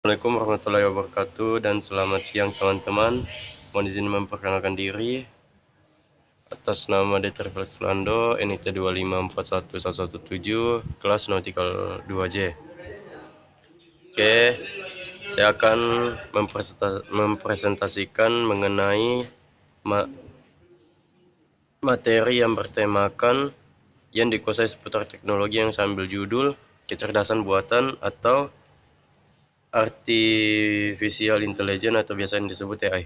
Assalamualaikum warahmatullahi wabarakatuh dan selamat siang teman-teman. Mohon izin memperkenalkan diri. Atas nama Dr. Lando, NIT 2541117, kelas Nautical 2J. Oke, saya akan mempresentasikan mengenai materi yang bertemakan yang dikuasai seputar teknologi yang saya ambil judul kecerdasan buatan atau Artificial Intelligence atau biasanya disebut AI.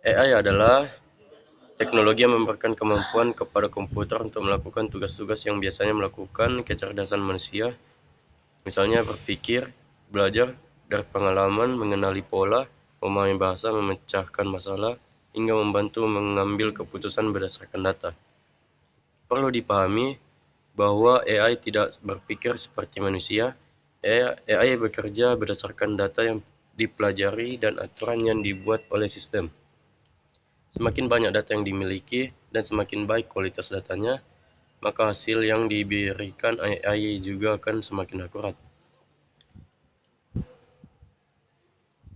AI adalah teknologi yang memberikan kemampuan kepada komputer untuk melakukan tugas-tugas yang biasanya melakukan kecerdasan manusia, misalnya berpikir, belajar dari pengalaman, mengenali pola, memahami bahasa, memecahkan masalah, hingga membantu mengambil keputusan berdasarkan data. Perlu dipahami bahwa AI tidak berpikir seperti manusia. AI bekerja berdasarkan data yang dipelajari dan aturan yang dibuat oleh sistem. Semakin banyak data yang dimiliki dan semakin baik kualitas datanya, maka hasil yang diberikan AI juga akan semakin akurat.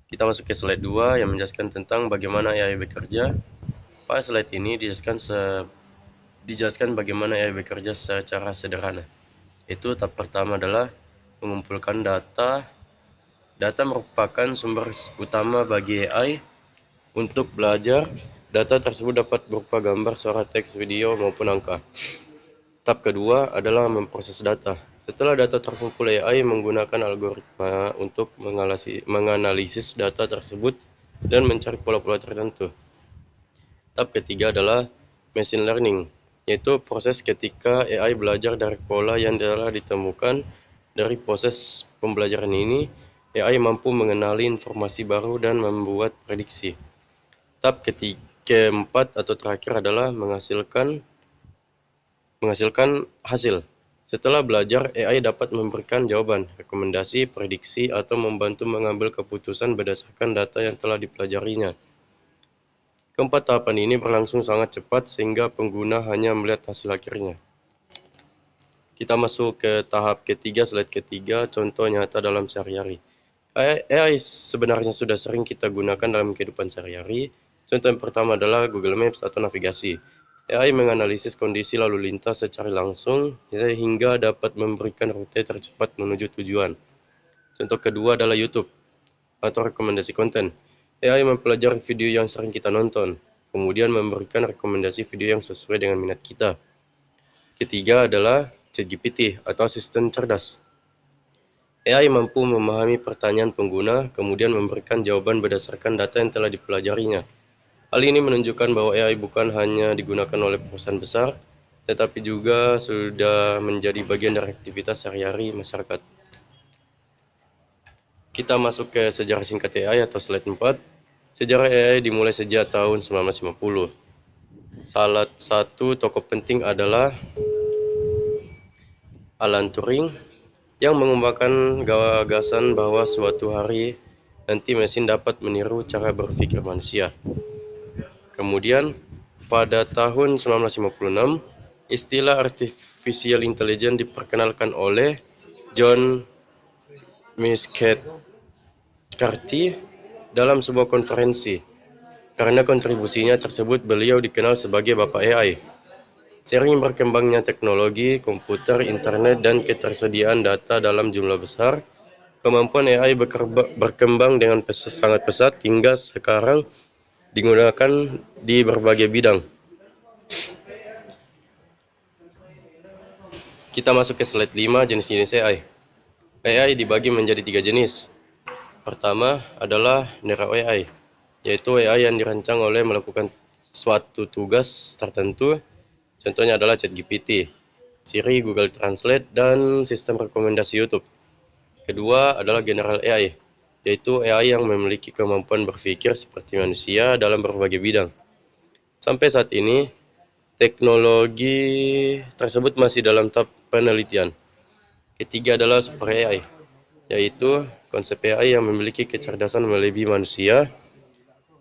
Kita masuk ke slide 2 yang menjelaskan tentang bagaimana AI bekerja. Pada slide ini dijelaskan bagaimana AI bekerja secara sederhana. Itu tahap pertama adalah mengumpulkan data. Data merupakan sumber utama bagi AI untuk belajar. Data tersebut dapat berupa gambar, suara, teks, video, maupun angka. Tahap kedua adalah memproses data. Setelah data terkumpul, AI menggunakan algoritma untuk menganalisis data tersebut dan mencari pola-pola tertentu. Tahap ketiga adalah machine learning, yaitu proses ketika AI belajar dari pola yang telah ditemukan. Dari proses pembelajaran ini, AI mampu mengenali informasi baru dan membuat prediksi. Tahap keempat atau terakhir adalah menghasilkan hasil. Setelah belajar, AI dapat memberikan jawaban, rekomendasi, prediksi, atau membantu mengambil keputusan berdasarkan data yang telah dipelajarinya. Keempat tahapan ini berlangsung sangat cepat sehingga pengguna hanya melihat hasil akhirnya. Kita masuk ke tahap ketiga, slide ketiga, contoh nyata dalam sehari-hari. AI sebenarnya sudah sering kita gunakan dalam kehidupan sehari-hari. Contoh yang pertama adalah Google Maps atau navigasi. AI menganalisis kondisi lalu lintas secara langsung hingga dapat memberikan rute tercepat menuju tujuan. Contoh kedua adalah YouTube atau rekomendasi konten. AI mempelajari video yang sering kita nonton, kemudian memberikan rekomendasi video yang sesuai dengan minat kita. Ketiga adalah ChatGPT atau asisten cerdas. AI mampu memahami pertanyaan pengguna, kemudian memberikan jawaban berdasarkan data yang telah dipelajarinya. Hal ini menunjukkan bahwa AI bukan hanya digunakan oleh perusahaan besar, tetapi juga sudah menjadi bagian dari aktivitas sehari-hari masyarakat. Kita masuk ke sejarah singkat AI atau slide 4. Sejarah AI dimulai sejak tahun 1950. Salah satu tokoh penting adalah Alan Turing yang mengembangkan gagasan bahwa suatu hari nanti mesin dapat meniru cara berpikir manusia. Kemudian pada tahun 1956, istilah Artificial Intelligence diperkenalkan oleh John McCarthy dalam sebuah konferensi. Karena kontribusinya tersebut, beliau dikenal sebagai Bapak AI. Sering berkembangnya teknologi, komputer, internet, dan ketersediaan data dalam jumlah besar, kemampuan AI berkembang dengan sangat pesat hingga sekarang digunakan di berbagai bidang. Kita masuk ke slide 5, jenis-jenis AI. AI dibagi menjadi 3 jenis. Pertama adalah Narrow AI, yaitu AI yang dirancang oleh melakukan suatu tugas tertentu. Contohnya adalah ChatGPT, Siri, Google Translate, dan sistem rekomendasi YouTube. Kedua adalah General AI, yaitu AI yang memiliki kemampuan berpikir seperti manusia dalam berbagai bidang. Sampai saat ini, teknologi tersebut masih dalam tahap penelitian. Ketiga adalah Super AI, yaitu konsep AI yang memiliki kecerdasan melebihi manusia,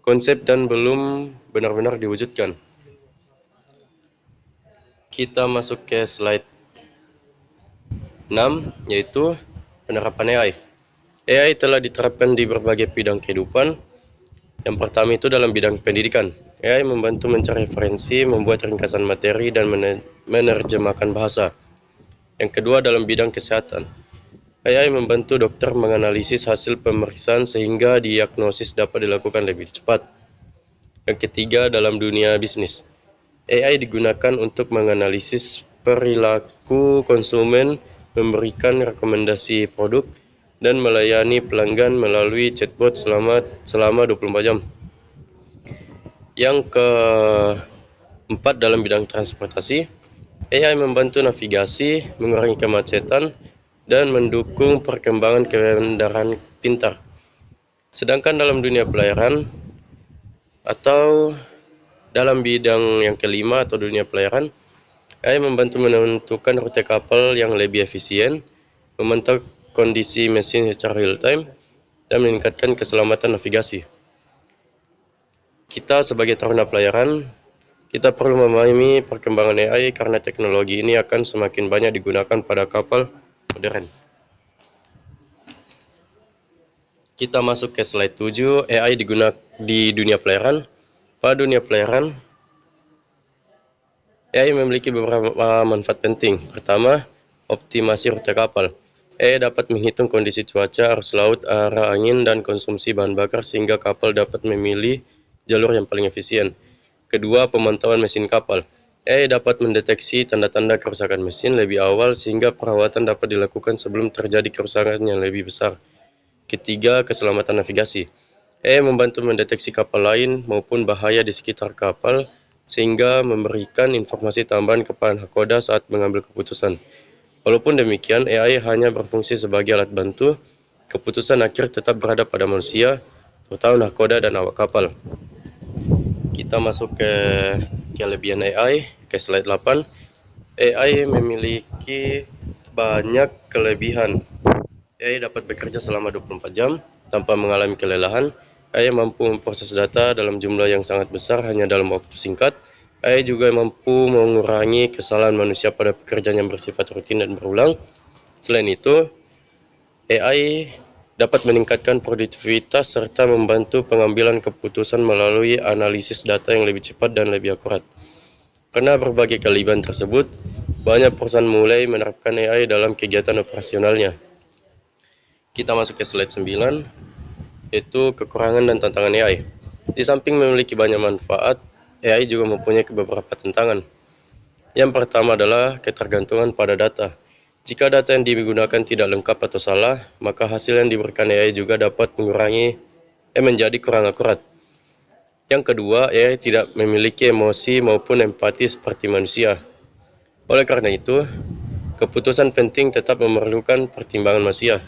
konsep dan belum benar-benar diwujudkan. Kita masuk ke slide 6, yaitu penerapan AI. AI telah diterapkan di berbagai bidang kehidupan. Yang pertama itu dalam bidang pendidikan. AI membantu mencari referensi, membuat ringkasan materi, dan menerjemahkan bahasa. Yang kedua dalam bidang kesehatan. AI membantu dokter menganalisis hasil pemeriksaan sehingga diagnosis dapat dilakukan lebih cepat. Yang ketiga dalam dunia bisnis. AI digunakan untuk menganalisis perilaku konsumen, memberikan rekomendasi produk, dan melayani pelanggan melalui chatbot selama 24 jam. Yang keempat dalam bidang transportasi, AI membantu navigasi, mengurangi kemacetan, dan mendukung perkembangan kendaraan pintar. Sedangkan dalam dunia pelayaran atau dalam bidang yang kelima atau dunia pelayaran, AI membantu menentukan rute kapal yang lebih efisien, memantau kondisi mesin secara real time, dan meningkatkan keselamatan navigasi. Kita sebagai taruna pelayaran, kita perlu memahami perkembangan AI karena teknologi ini akan semakin banyak digunakan pada kapal modern. Kita masuk ke slide 7, AI digunakan di dunia pelayaran. Pada dunia pelayaran, AI memiliki beberapa manfaat penting. Pertama, optimasi rute kapal. AI dapat menghitung kondisi cuaca, arus laut, arah angin, dan konsumsi bahan bakar sehingga kapal dapat memilih jalur yang paling efisien. Kedua, pemantauan mesin kapal. AI dapat mendeteksi tanda-tanda kerusakan mesin lebih awal sehingga perawatan dapat dilakukan sebelum terjadi kerusakan yang lebih besar. Ketiga, keselamatan navigasi. AI membantu mendeteksi kapal lain maupun bahaya di sekitar kapal sehingga memberikan informasi tambahan kepada nahkoda saat mengambil keputusan. Walaupun demikian, AI hanya berfungsi sebagai alat bantu, keputusan akhir tetap berada pada manusia, terutama nahkoda dan awak kapal. Kita masuk ke kelebihan AI, ke slide 8. AI memiliki banyak kelebihan. AI dapat bekerja selama 24 jam tanpa mengalami kelelahan. AI mampu memproses data dalam jumlah yang sangat besar hanya dalam waktu singkat. AI juga mampu mengurangi kesalahan manusia pada pekerjaan yang bersifat rutin dan berulang. Selain itu, AI dapat meningkatkan produktivitas serta membantu pengambilan keputusan melalui analisis data yang lebih cepat dan lebih akurat. Karena berbagai kelebihan tersebut, banyak perusahaan mulai menerapkan AI dalam kegiatan operasionalnya. Kita masuk ke slide 9, yaitu kekurangan dan tantangan AI. Di samping memiliki banyak manfaat, AI juga mempunyai beberapa tantangan. Yang pertama adalah ketergantungan pada data. Jika data yang digunakan tidak lengkap atau salah, maka hasil yang diberikan AI juga dapat menjadi kurang akurat. Yang kedua, AI tidak memiliki emosi maupun empati seperti manusia. Oleh karena itu, keputusan penting tetap memerlukan pertimbangan manusia.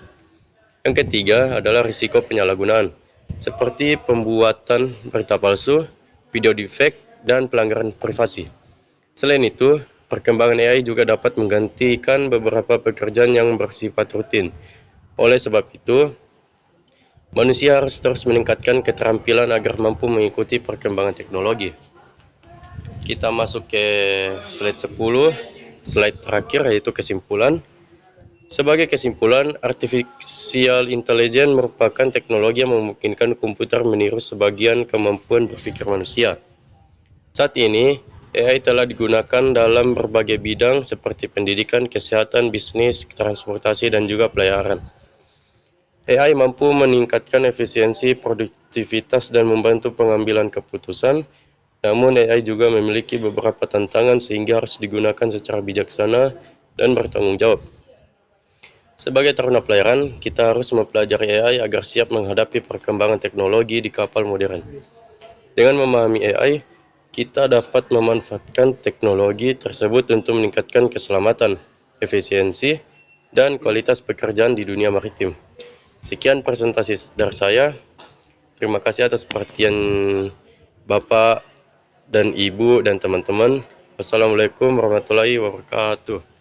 Yang ketiga adalah risiko penyalahgunaan, seperti pembuatan berita palsu, video deepfake, dan pelanggaran privasi. Selain itu, perkembangan AI juga dapat menggantikan beberapa pekerjaan yang bersifat rutin. Oleh sebab itu, manusia harus terus meningkatkan keterampilan agar mampu mengikuti perkembangan teknologi. Kita masuk ke slide 10, slide terakhir yaitu kesimpulan. Sebagai kesimpulan, artificial intelligence merupakan teknologi yang memungkinkan komputer meniru sebagian kemampuan berpikir manusia. Saat ini, AI telah digunakan dalam berbagai bidang seperti pendidikan, kesehatan, bisnis, transportasi, dan juga pelayaran. AI mampu meningkatkan efisiensi, produktivitas, dan membantu pengambilan keputusan. Namun, AI juga memiliki beberapa tantangan sehingga harus digunakan secara bijaksana dan bertanggung jawab. Sebagai taruna pelayaran, kita harus mempelajari AI agar siap menghadapi perkembangan teknologi di kapal modern. Dengan memahami AI, kita dapat memanfaatkan teknologi tersebut untuk meningkatkan keselamatan, efisiensi, dan kualitas pekerjaan di dunia maritim. Sekian presentasi dari saya. Terima kasih atas perhatian Bapak dan Ibu dan teman-teman. Wassalamualaikum warahmatullahi wabarakatuh.